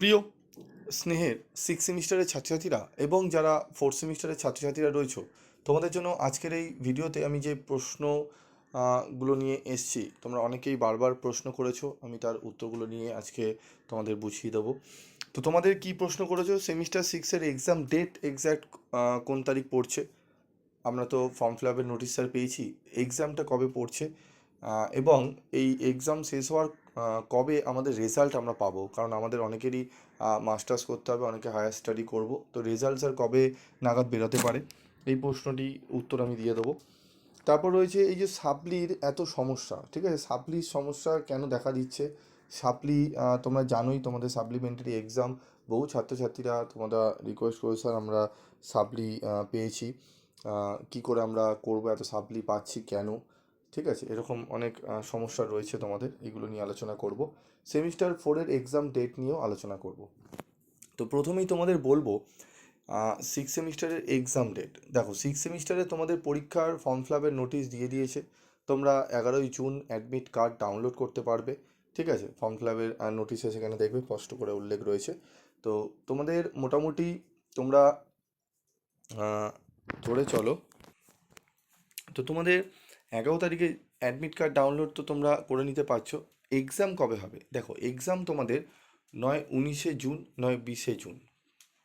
প্রিয় স্নেহের সিক্স সেমিস্টারের ছাত্রছাত্রীরা এবং যারা ফোর্থ সেমিস্টারের ছাত্রছাত্রীরা রয়েছে, তোমাদের জন্য আজকের এই ভিডিওতে আমি যে প্রশ্ন গুলো নিয়ে এসছি, তোমরা অনেকেই বারবার প্রশ্ন করেছো, আমি তার উত্তরগুলো নিয়ে আজকে তোমাদের বুঝিয়ে দেবো। তো তোমাদের কি প্রশ্ন করেছো, সেমিস্টার সিক্সের এক্সাম ডেট এক্স্যাক্ট কোন তারিখ পড়ছে? আমরা তো ফর্ম ফিল আপের নোটিশ স্যার পেয়েছি, এক্সামটা কবে পড়ছে এবং এই এক্সাম শেষ হওয়ার কবে আমাদের রেজাল্ট আমরা পাবো, কারণ আমাদের অনেকেরই মাস্টার্স করতে হবে, অনেকে হায়ার স্টাডি করব, তো রেজাল্ট স্যার কবে নাগাদ বেরোতে পারে, এই প্রশ্নটি উত্তর আমি দিয়ে দেবো। তারপর রয়েছে এই যে সাপ্লির এত সমস্যা, ঠিক আছে, সাপ্লির সমস্যা কেন দেখা দিচ্ছে? সাপ্লি তোমরা জানোই, তোমাদের সাপ্লিমেন্টারি এক্সাম, বহু ছাত্রছাত্রীরা তোমরা রিকোয়েস্ট করে স্যার আমরা সাপ্লি পেয়েছি, কি করে আমরা করব, এত সাপ্লি পাচ্ছি কেন? ঠিক আছে, এরকম অনেক সমস্যা রয়েছে তোমাদের, এগুলো নিয়ে আলোচনা করব। সেমিস্টার ফোরের এক্সাম ডেট নিয়েও আলোচনা করব। তো প্রথমেই তোমাদের বলবো সিক্স সেমিস্টারের এক্সাম ডেট। দেখো, সিক্স সেমিস্টারে তোমাদের পরীক্ষার ফর্ম ফিল আপের নোটিশ দিয়ে দিয়েছে, তোমরা 11ই জুন অ্যাডমিট কার্ড ডাউনলোড করতে পারবে। ঠিক আছে, ফর্ম ফিল আপের নোটিশে সেখানে দেখবে স্পষ্ট করে উল্লেখ রয়েছে। তো তোমাদের মোটামুটি তোমরা ধরে চলো, তো তোমাদের 11 তারিখে অ্যাডমিট কার্ড ডাউনলোড তো তোমরা করে নিতে পারছো। এক্সাম কবে হবে? দেখো, এক্সাম তোমাদের নয় 19শে জুন, নয় 20শে জুন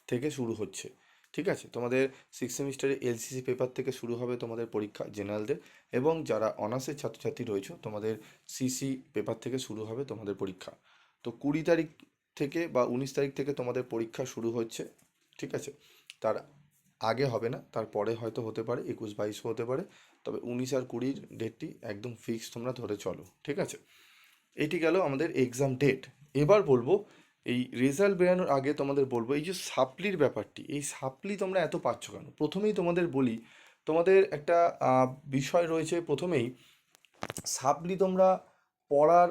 থেকে শুরু হচ্ছে। ঠিক আছে, তোমাদের সিক্স সেমিস্টারে এলসিসি পেপার থেকে শুরু হবে তোমাদের পরীক্ষা জেনারেলদের, এবং যারা অনার্সের ছাত্রছাত্রী রয়েছে তোমাদের সিসি পেপার থেকে শুরু হবে তোমাদের পরীক্ষা। তো 20 তারিখ থেকে বা 19 তারিখ থেকে তোমাদের পরীক্ষা শুরু হচ্ছে। ঠিক আছে, তার আগে হবে না, তারপরে হয়তো হতে পারে, 21-22 হতে পারে, তবে 19 আর 20 ডেটটি একদম ফিক্স তোমরা ধরে চলো। ঠিক আছে, এটি গেল আমাদের এক্সাম ডেট। এবার বলবো, এই রেজাল্ট বেরানোর আগে তোমাদের বলবো, এই যে সাপ্লির ব্যাপারটি, এই সাপ্লি তোমরা এত পাচ্ছ কেন? প্রথমেই তোমাদের বলি, তোমাদের একটা বিষয় রয়েছে প্রথমেই, সাপ্লি তোমরা পড়ার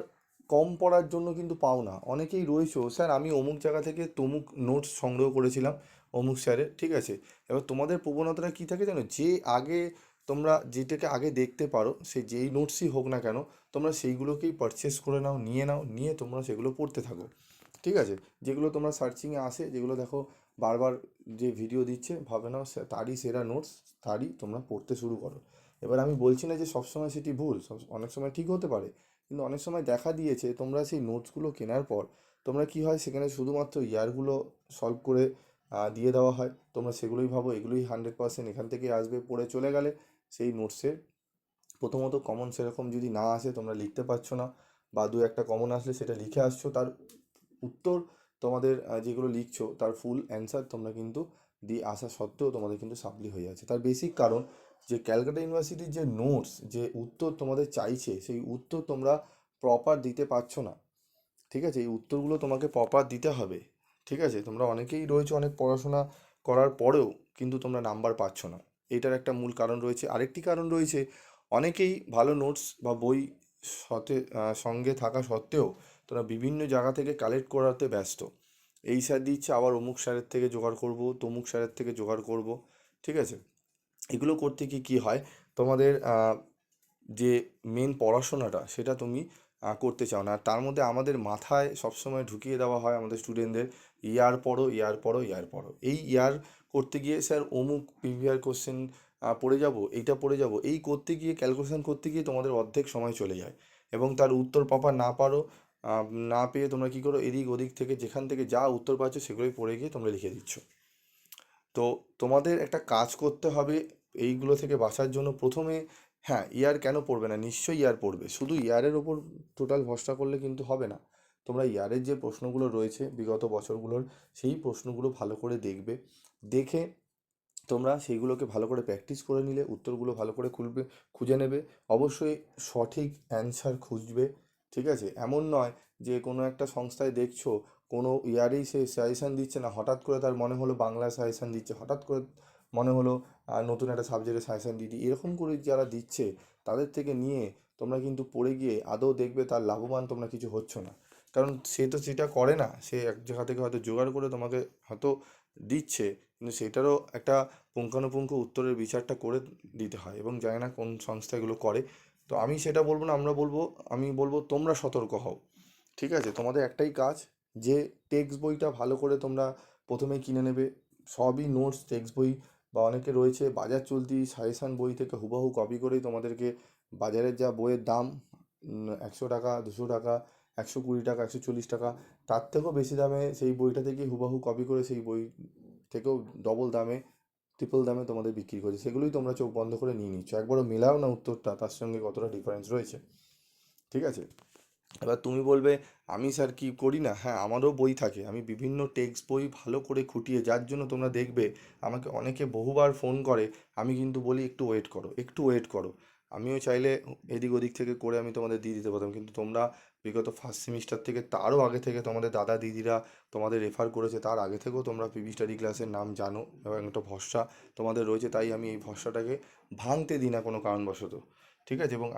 কম পড়ার জন্য কিন্তু পাও না। অনেকেই রয়েছো, স্যার আমি অমুক জায়গা থেকে তমুক নোটস সংগ্রহ করেছিলাম অমুক স্যারের, ঠিক আছে। এবার তোমাদের প্রবণতাটা কী থাকে জানো, যে আগে তোমরা যেটাকে আগে দেখতে পারো, সে যেই নোটসই হোক না কেন, তোমরা সেইগুলোকেই পারচেস করে নাও, নিয়ে তোমরা সেগুলো পড়তে থাকো। ঠিক আছে, যেগুলো তোমরা সার্চিংয়ে আসে, যেগুলো দেখো বারবার যে ভিডিও দিচ্ছে, ভাবে নাও তারই সেরা নোটস, তারই তোমরা পড়তে শুরু করো। এবার আমি বলছি না যে সবসময় সেটি ভুল, অনেক সময় ঠিক হতে পারে, কিন্তু অনেক সময় দেখা দিয়েছে তোমরা সেই নোটসগুলো কেনার পর তোমরা কি হয়, সেখানে শুধুমাত্র ইয়ারগুলো সলভ করে দিয়ে দেওয়া হয়, তোমরা সেগুলোই ভাবো এগুলোই 100% এখান থেকেই আসবে, পড়ে চলে গেলে সেই নোটসের প্রথমত কমন সেরকম যদি না আসে, তোমরা লিখতে পারছো না, বা দু একটা কমন আসলে সেটা লিখে আসছো, তার উত্তর তোমাদের যেগুলো লিখছো তার ফুল অ্যান্সার তোমরা কিন্তু দিয়ে আসা সত্ত্বেও তোমাদের কিন্তু সাপ্লি হয়ে যাচ্ছে। তার বেসিক কারণ যে ক্যালকাটা ইউনিভার্সিটির যে নোটস, যে উত্তর তোমাদের চাইছে, সেই উত্তর তোমরা প্রপার দিতে পারছো না। ঠিক আছে, এই উত্তরগুলো তোমাকে প্রপার দিতে হবে। ঠিক আছে, তোমরা অনেকেই রয়েছে অনেক পড়াশোনা করার পরেও কিন্তু তোমরা নাম্বার পাচ্ছ না, এটার একটা মূল কারণ রয়েছে। আরেকটি কারণ রয়েছে, অনেকেই ভালো নোটস বা বই সঙ্গে থাকা সত্ত্বেও তোমরা বিভিন্ন জায়গা থেকে কালেক্ট করাতে ব্যস্ত। এই স্যার দিচ্ছে, আবার অমুক স্যারের থেকে জোগাড় করব, তমুক স্যারের থেকে জোগাড় করব। ঠিক আছে, এগুলো করতে কি কি হয়, তোমাদের যে মেন পড়াশোনাটা সেটা তুমি করতে চাও না। আর তার মধ্যে আমাদের মাথায় সবসময় ঢুকিয়ে দেওয়া হয় আমাদের স্টুডেন্টদের, ইয়ার পড়ো, ইয়ার পড়ো, ইয়ার পড়ো। এই ইয়ার করতে গিয়ে স্যার অমুক প্রিভিয়াস কোশ্চেন পড়ে যাব, এইটা পড়ে যাব, এই করতে গিয়ে ক্যালকুলেশন করতে গিয়ে তোমাদের অর্ধেক সময় চলে যায়, এবং তার উত্তর পাপা না পারো, না পেয়ে তোমরা কী করো, এদিক ওদিক থেকে যেখান থেকে যা উত্তর পাচ্ছ সেগুলোই পড়ে গিয়ে তোমরা লিখে দিচ্ছ। তো তোমাদের একটা কাজ করতে হবে এইগুলো থেকে বাঁচার জন্য। প্রথমে, হ্যাঁ, ইয়ার কেন পড়বে না, নিশ্চয়ই ইয়ার পড়বে, শুধু ইয়ারের ওপর টোটাল ভরসা করলে কিন্তু হবে না। তোমরা ইয়ারের যে প্রশ্নগুলো রয়েছে বিগত বছরগুলোর, সেই প্রশ্নগুলো ভালো করে দেখবে, দেখে তোমরা সেইগুলোকে ভালো করে প্র্যাকটিস করে নিলে উত্তরগুলো ভালো করে খুঁজে নেবে। অবশ্যই সঠিক অ্যান্সার খুঁজবে। ঠিক আছে, এমন নয় যে কোনো একটা সংস্থায় দেখছো কোনো ইয়ারেই সে সাজেশান দিচ্ছে না, হঠাৎ করে তার মনে হলো বাংলা সাজেশান দিচ্ছে, হঠাৎ করে মনে হলো নতুন একটা সাবজেক্টের সাজেশান দিয়ে দিই, এরকম করে যারা দিচ্ছে তাদের থেকে নিয়ে তোমরা কিন্তু পড়ে গিয়ে আদৌ দেখবে তার লাভবান তোমরা কিছু হচ্ছ না। কারণ সে তো সেটা করে না, সে এক জায়গা থেকে হয়তো জোগাড় করে তোমাকে হয়তো দিচ্ছে, কিন্তু সেটারও একটা পুঙ্খানুপুঙ্খ উত্তরের বিচারটা করে দিতে হয়, এবং জানি না কোন সংস্থা এগুলো করে। তো আমি সেটা বলবো না, আমি বলবো তোমরা সতর্ক হও। ঠিক আছে, তোমাদের একটাই কাজ, যে টেক্সট বইটা ভালো করে তোমরা প্রথমে কিনে নেবে। সবই নোটস টেক্সট বই বা অনেকে রয়েছে বাজার চলতি সাজেশান বই থেকে হুবহু কপি করেই তোমাদেরকে বাজারের যা বইয়ের দাম 100 টাকা, 200 টাকা, 120 টাকা, 140 টাকা, তার থেকেও বেশি দামে সেই বইটা থেকেই হুবহু কপি করে সেই বই থেকেও ডবল দামে, ট্রিপল দামে তোমাদের বিক্রি করছে। সেগুলোই তোমরা চোখ বন্ধ করে নিয়ে নিচ্ছ, একবারও মেলাও না উত্তরটা তার সঙ্গে কতটা ডিফারেন্স রয়েছে। ঠিক আছে, এবার তুমি বলবে আমি স্যার কি করি না, হ্যাঁ আমারও বই থাকে, আমি বিভিন্ন টেক্সট বই ভালো করে খুঁটিয়ে, যার জন্য তোমরা দেখবে আমাকে অনেকে বহুবার ফোন করে, আমি কিন্তু বলি একটু ওয়েট করো, একটু ওয়েট করো। আমিও চাইলে এদিক ওদিক থেকে করে আমি তোমাদের দিয়ে দিতে পারতাম, কিন্তু তোমরা বিগত ফার্স্ট সেমিস্টার থেকে তারও আগে থেকে তোমাদের দাদা দিদিরা তোমাদের রেফার করেছে, তার আগে থেকেও তোমরা পিবি স্টাডি ক্লাসের নাম জানো এবং একটা ভরসা তোমাদের রয়েছে, তাই আমি এই ভরসাটাকে ভাঙতে দিই না কোনো কারণবশত। ঠিক আছে, এবং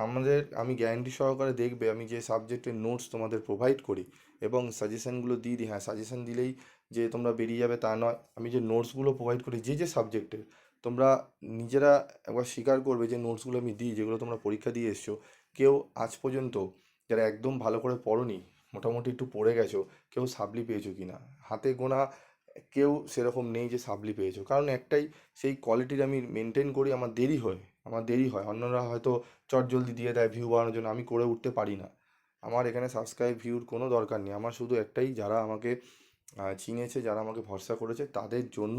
আমি গ্যারান্টি সহকারে দেখবে আমি যে সাবজেক্টের নোটস তোমাদের প্রোভাইড করি এবং সাজেশানগুলো দিয়ে দিই, হ্যাঁ সাজেশান দিলেই যে তোমরা বেরিয়ে যাবে তা নয়, আমি যে নোটসগুলো প্রোভাইড করি যে যে সাবজেক্টের, তোমরা নিজেরা একবার স্বীকার করবে যে নোটসগুলো আমি দিই যেগুলো তোমরা পরীক্ষা দিয়ে এসছো, কেউ আজ পর্যন্ত যারা একদম ভালো করে পড়োনি, মোটামুটি একটু পড়ে গেছো, কেউ সাপ্লি পেয়েছো কি না, হাতে গোনা কেউ সেরকম নেই যে সাপ্লি পেয়েছো। কারণ একটাই, সেই কোয়ালিটির আমি মেনটেন করি, আমার দেরি হয়, অন্যরা হয়তো চট জলদি দিয়ে দেয় ভিউ বাড়ানোর জন্য, আমি করে উঠতে পারি না। আমার এখানে সাবস্ক্রাইব ভিউর কোনো দরকার নেই, আমার শুধু একটাই, যারা আমাকে চিনেছে, যারা আমাকে ভরসা করেছে তাদের জন্য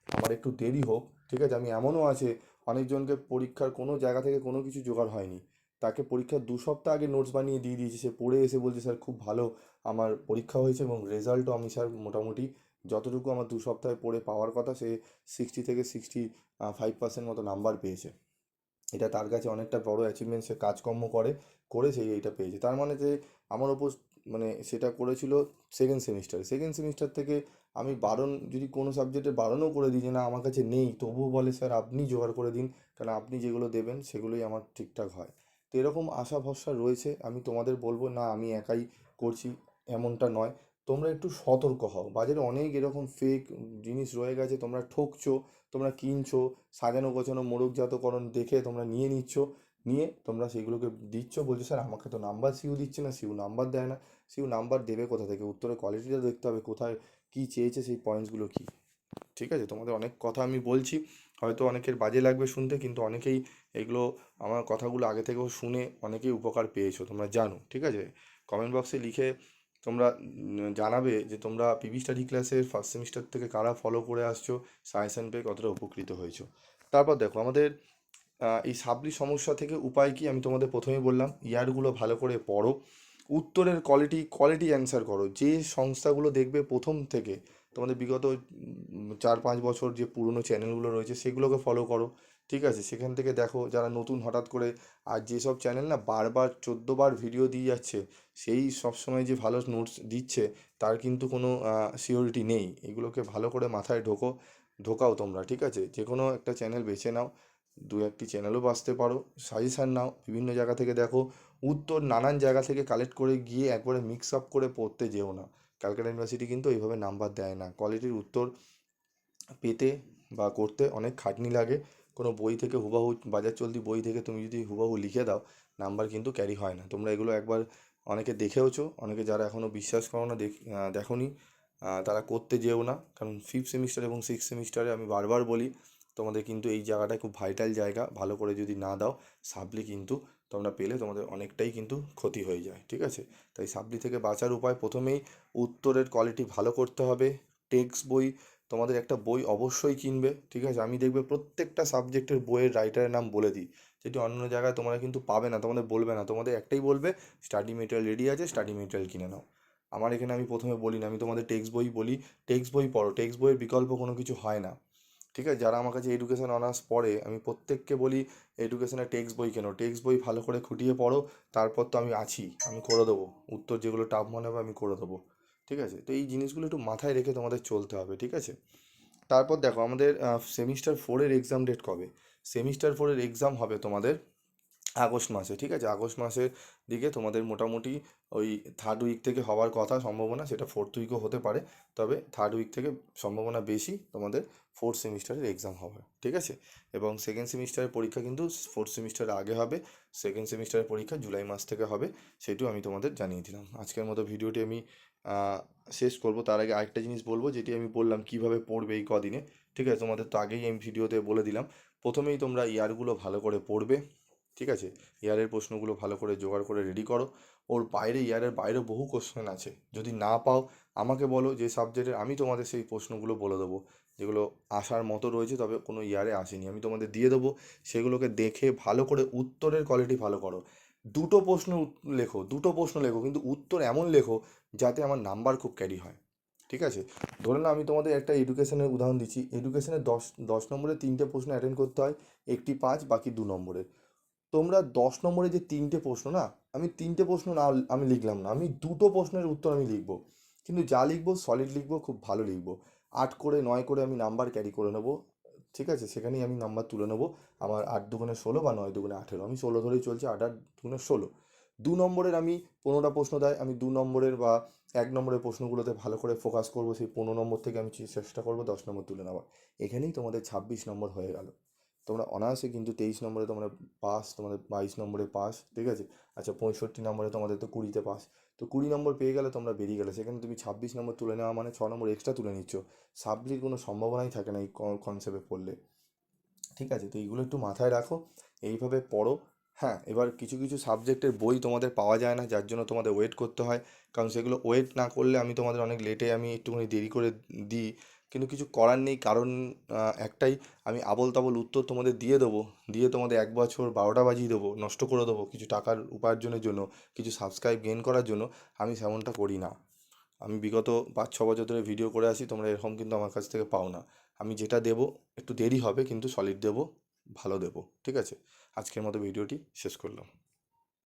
আমার একটু দেরি হোক। ঠিক আছে, আমি এমনও আছে অনেকজনকে পরীক্ষার কোনো জায়গা থেকে কোনো কিছু জোগাড় হয়নি, তাকে পরীক্ষার 2 সপ্তাহ আগে নোটস বানিয়ে দিয়ে দিয়েছি, সে পড়ে এসে বলছে স্যার খুব ভালো আমার পরীক্ষা হয়েছে এবং রেজাল্টও আমি স্যার মোটামুটি যতটুকু আমার 2 সপ্তাহে পড়ে পাওয়ার কথা, সে 60 থেকে 65% মতো নাম্বার পেয়েছে। এটা তার কাছে অনেকটা বড় অ্যাচিভমেন্ট, সে কাজকর্ম করে করে সেই এইটা পেয়েছে, তার মানে যে আমার ওপর মানে সেটা করেছিল সেকেন্ড সেমিস্টার থেকে আমি বারণ, যদি কোনো সাবজেক্টে বারণও করে দিই যে না আমার কাছে নেই, তবুও বলে স্যার আপনি জোগাড় করে দিন, কারণ আপনি যেগুলো দেবেন সেগুলোই আমার ঠিকঠাক হয়। তো এরকম আশা ভরসা রয়েছে, আমি তোমাদের বলবো না আমি একাই করছি, এমনটা নয়। তোমরা একটু সতর্ক হও, বাজারে অনেক এরকম ফেক জিনিস রয়ে গেছে, তোমরা ঠকছো, তোমরা কিনছো, সাজানো গোছানো মোড়কজাতকরণ দেখে তোমরা নিয়ে নিচ্ছ, নিয়ে তোমরা সেইগুলোকে দিচ্ছ, বলছো স্যার আমাকে তো নাম্বার সিউ দিচ্ছে না, সিউ নাম্বার দেয় না। সিউ নাম্বার দেবে কোথা থেকে, উত্তরের কোয়ালিটিটা দেখতে হবে, কোথায় কী চেয়েছে, সেই পয়েন্টসগুলো কী। ঠিক আছে, তোমাদের অনেক কথা আমি বলছি, হয়তো অনেকের বাজে লাগবে শুনতে, কিন্তু অনেকেই এগুলো আমার কথাগুলো আগে থেকেও শুনে অনেকেই উপকার পেয়েছো তোমরা জানো। ঠিক আছে, কমেন্ট বক্সে লিখে তোমরা জানাবে যে তোমরা পিবি স্টাডি ক্লাসের ফার্স্ট সেমিস্টার থেকে কারা ফলো করে আসছো, সাজেশন পেয়ে কতটা উপকৃত হয়েছো। তারপর দেখো আমাদের এই সাপ্লি সমস্যা থেকে উপায় কি, আমি তোমাদের প্রথমেই বললাম ইয়ারগুলো ভালো করে পড়ো, উত্তরের কোয়ালিটি অ্যান্সার করো, যে সংস্থাগুলো দেখবে প্রথম থেকে তোমাদের বিগত 4-5 বছর যে পুরনো চ্যানেলগুলো রয়েছে সেগুলোকে ফলো করো। ঠিক আছে, সেখান থেকে দেখো যারা নতুন হঠাৎ করে, আর যেসব চ্যানেল না বারবার 14বার ভিডিও দিয়ে যাচ্ছে, সেই সবসময় যে ভালো নোটস দিচ্ছে তার কিন্তু কোনো সিওরিটি নেই, এগুলোকে ভালো করে মাথায় ঢোকাও তোমরা। ঠিক আছে, যে কোনো একটা চ্যানেল বেছে নাও, দু একটি চ্যানেলও বাছতে পারো, সাজেশান নাও বিভিন্ন জায়গা থেকে, দেখো উত্তর নানান জায়গা থেকে কালেক্ট করে গিয়ে একবারে মিক্স আপ করে পড়তে যেও না, ক্যালকাটা ইউনিভার্সিটি কিন্তু এইভাবে নাম্বার দেয় না, কোয়ালিটির উত্তর পেতে বা করতে অনেক খাটনি লাগে। কোনো বই থেকে হুবাহু বাজার চলতি বই থেকে তুমি যদি হুবাহু লিখে দাও, নাম্বার কিন্তু ক্যারি হয় না। তোমরা এগুলো একবার অনেকে দেখেওছো, অনেকে যারা এখনও বিশ্বাস করো না দেখোনি, তারা করতে যেও না, কারণ ফিফথ সেমিস্টার এবং সিক্স সেমিস্টারে আমি বারবার বলি তোমাদের কিন্তু এই জায়গাটায় খুব ভাইটাল জায়গা, ভালো করে যদি না দাও সাপ্লি কিন্তু তোমরা পেলে তোমাদের অনেকটাই কিন্তু ক্ষতি হয়ে যায়। ঠিক আছে, তাই সাপ্লি থেকে বাঁচার উপায় প্রথমেই উত্তরের কোয়ালিটি ভালো করতে হবে। টেক্সট বই, তোমাদের একটা বই অবশ্যই কিনবে। ঠিক আছে, আমি দেখবে প্রত্যেকটা সাবজেক্টের বইয়ের রাইটারের নাম বলে দিই, যেটি অন্য জায়গায় তোমরা কিন্তু পাবে না, তোমাদের বলবে না, তোমাদের একটাই বলবে স্টাডি মেটেরিয়াল রেডি আছে, স্টাডি মেটেরিয়াল কিনে নাও। আমার এখানে আমি প্রথমে বলি না, আমি তোমাদের টেক্সট বই বলি, টেক্সট বই পড়ো, টেক্সট বইয়ের বিকল্প কোনো কিছু হয় না। ঠিক আছে, যারা আমার কাছে এডুকেশন অনার্স পড়ে আমি প্রত্যেককে বলি এডুকেশনের টেক্সট বই কেনো, টেক্সট বই ভালো করে খুঁটিয়ে পড়ো, তারপর তো আমি আছি, আমি করে দেবো, উত্তর যেগুলো টাফ মনে হবে আমি করে দেবো। ঠিক আছে, তো এই জিনিসগুলো একটু মাথায় রেখে তোমাদের চলতে হবে। ঠিক আছে, তারপর দেখো আমাদের সেমিস্টার 4-এর এক্সাম ডেট কবে, সেমিস্টার 4-এর এক্সাম হবে তোমাদের আগস্ট মাসে। ঠিক আছে, আগস্ট মাসের দিকে তোমাদের মোটামুটি ওই থার্ড উইক থেকে হওয়ার কথা সম্ভাবনা, সেটা ফোর্থ উইকও হতে পারে, তবে থার্ড উইক থেকে সম্ভাবনা বেশি তোমাদের ফোর্থ সেমিস্টারের এক্সাম হবে। ঠিক আছে, এবং সেকেন্ড সেমিস্টারের পরীক্ষা কিন্তু ফোর্থ সেমিস্টারের আগে হবে, সেকেন্ড সেমিস্টারের পরীক্ষা জুলাই মাস থেকে হবে, সেটিও আমি তোমাদের জানিয়ে দিলাম। আজকের মতো ভিডিওটি আমি শেষ করব তার আগে আরেকটা জিনিস বলবো, যেটি আমি বললাম কিভাবে পড়বে এই কদিনে। ঠিক আছে, তোমাদের তো আগেই আমি ভিডিওতে বলে দিলাম। প্রথমেই তোমরা ইয়ারগুলো ভালো করে পড়বে। ঠিক আছে, ইয়ারের প্রশ্নগুলো ভালো করে জোগাড় করে রেডি করো। ওর বাইরে, ইয়ারের বাইরে বহু কোশ্চেন আছে, যদি না পাও আমাকে বলো, যে সাবজেক্টের আমি তোমাদের সেই প্রশ্নগুলো বলে দেবো, যেগুলো আসার মতো রয়েছে তবে কোনো ইয়ারে আসেনি, আমি তোমাদের দিয়ে দেবো। সেগুলোকে দেখে ভালো করে উত্তরের কোয়ালিটি ভালো করো। দুটো প্রশ্ন লেখো, কিন্তু উত্তর এমন লেখো যাতে আমার নাম্বার খুব ক্যারি হয়। ঠিক আছে, ধরে নাও আমি তোমাদের একটা এডুকেশনের উদাহরণ দিচ্ছি। এডুকেশনে দশ দশ নম্বরে 3টে প্রশ্ন অ্যাটেন্ড করতে হয়, একটি 5 বাকি 2 নম্বরের। তোমরা 10 নম্বরে যে 3টে প্রশ্ন না, আমি 3টে প্রশ্ন না আমি লিখলাম না, আমি 2টো প্রশ্নের উত্তর আমি লিখবো, কিন্তু যা লিখবো সলিড লিখবো, খুব ভালো লিখবো। 8 করে 9 করে আমি নাম্বার ক্যারি করে নেবো। ঠিক আছে, সেখানেই আমি নাম্বার তুলে নেবো। আমার 8 দুগুণে 16 বা 9 দুগুণে 18, আমি 16 ধরেই চলছি, 8 আর দুগুণে 16। 2 নম্বরের আমি 15টা প্রশ্ন দেয়, আমি 2 নম্বরের বা 1 নম্বরের প্রশ্নগুলোতে ভালো করে ফোকাস করবো, সেই 15 নম্বর থেকে আমি চেষ্টা করবো 10 নম্বর তুলে নেওয়ার। এখানেই তোমাদের 26 নম্বর হয়ে গেল। তোমরা অনায়াসে কিন্তু 23 নম্বরে তোমরা পাস, তোমাদের 22 নম্বরে পাস। ঠিক আছে, আচ্ছা 65 নম্বরে তোমাদের তো 20তে পাস। তো 20 নম্বর পেয়ে গেলে তোমরা বেরিয়ে গেলে, সেখানে তুমি 26 নম্বর তুলে নেওয়া মানে 6 নম্বর এক্সট্রা তুলে নিচ্ছ। সাপ্লির কোনো সম্ভাবনাই থাকে না এই কনসেপ্টে পড়লে। ঠিক আছে, তো এইগুলো একটু মাথায় রাখো, এইভাবে পড়ো। হ্যাঁ, এবার কিছু কিছু সাবজেক্টের বই তোমাদের পাওয়া যায় না, যার জন্য তোমাদের ওয়েট করতে হয়। কারণ সেগুলো ওয়েট না করলে আমি তোমাদের অনেক লেটে, আমি একটুখানি দেরি করে দিই, কিন্তু কিছু করার নেই। কারণ একটাই, আমি আবোল তাবোল উত্তর তোমাদের দিয়ে দেবো, দিয়ে তোমাদের 1 বছর 12টা বাজিয়ে দেবো, নষ্ট করে দেবো কিছু টাকার উপার্জনের জন্য, কিছু সাবস্ক্রাইব গেইন করার জন্য। আমি সেমনটা করি না। আমি বিগত 5-6 বছর ধরে ভিডিও করে আসি, তোমরা এরকম কিন্তু আমার কাছ থেকে পাও না। আমি যেটা দেবো একটু দেরি হবে, কিন্তু সলিড দেবো, ভালো দেবো। ঠিক আছে, আজকের মতো ভিডিওটি শেষ করলাম।